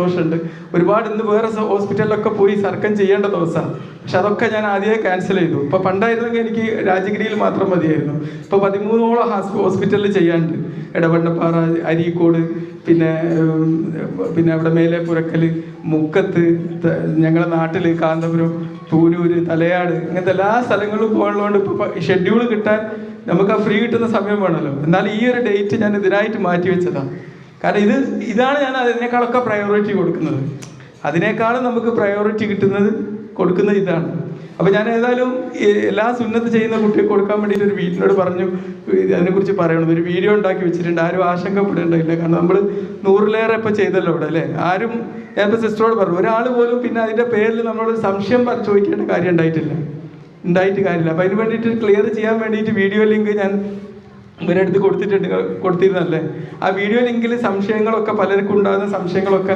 സന്തോഷമുണ്ട്. ഒരുപാട് ഇന്ന് വേറെ ഹോസ്പിറ്റലിലൊക്കെ പോയി സർക്കം ചെയ്യേണ്ട ദിവസമാണ്. പക്ഷെ അതൊക്കെ ഞാൻ ആദ്യമേ ക്യാൻസൽ ചെയ്തു. ഇപ്പോൾ പണ്ടായിരുന്നെങ്കിൽ എനിക്ക് രാജഗിരിയിൽ മാത്രം മതിയായിരുന്നു. ഇപ്പോൾ 13ഓളം ഹോസ്പിറ്റലിൽ ചെയ്യാനുണ്ട്. എടവണ്ണപ്പാറ, അരീക്കോട്, പിന്നെ അവിടെ മേലെ പുരക്കൽ, മുക്കത്ത്, ഞങ്ങളുടെ നാട്ടിൽ കാന്തപുരം, പൂനൂര്, തലയാട്, ഇങ്ങനത്തെ എല്ലാ സ്ഥലങ്ങളിലും പോകുന്നതുകൊണ്ട് ഇപ്പോൾ ഷെഡ്യൂൾ കിട്ടാൻ നമുക്ക് ആ ഫ്രീ കിട്ടുന്ന സമയം വേണമല്ലോ. എന്നാൽ ഈ ഒരു ഡേറ്റ് ഞാൻ ഇതിനായിട്ട് മാറ്റി വെച്ചതാണ്. കാരണം ഇതാണ് ഞാൻ അതിനേക്കാളൊക്കെ പ്രയോറിറ്റി കൊടുക്കുന്നത്. അതിനേക്കാളും നമുക്ക് പ്രയോറിറ്റി കൊടുക്കുന്നത് ഇതാണ്. അപ്പോൾ ഞാൻ ഏതായാലും എല്ലാ സുന്നത്ത് ചെയ്യുന്ന കുട്ടികൾക്ക് കൊടുക്കാൻ വേണ്ടിയിട്ട് ഒരു വീട്ടിനോട് പറഞ്ഞു അതിനെക്കുറിച്ച് പറയണം. ഒരു വീഡിയോ ഉണ്ടാക്കി വെച്ചിട്ടുണ്ട്. ആരും ആശങ്കപ്പെടേണ്ടതില്ല. കാരണം നമ്മൾ 100ലേറെ ഇപ്പോൾ ചെയ്തല്ലോ ഇവിടെ, അല്ലേ? ആരും, ഞാനിപ്പോൾ സിസ്റ്ററോട് പറഞ്ഞു, ഒരാൾ പോലും പിന്നെ അതിൻ്റെ പേരിൽ നമ്മളോട് സംശയം ചോദിക്കേണ്ട കാര്യം ഉണ്ടായിട്ട് കാര്യമില്ല. അപ്പോൾ അതിന് വേണ്ടിയിട്ട് ക്ലിയർ ചെയ്യാൻ വേണ്ടിയിട്ട് വീഡിയോ ലിങ്ക് ഞാൻ ഇവരുടെ അടുത്ത് കൊടുത്തിരുന്നല്ലേ. ആ വീഡിയോ ലിങ്കിൽ സംശയങ്ങളൊക്കെ, പലർക്കും ഉണ്ടാകുന്ന സംശയങ്ങളൊക്കെ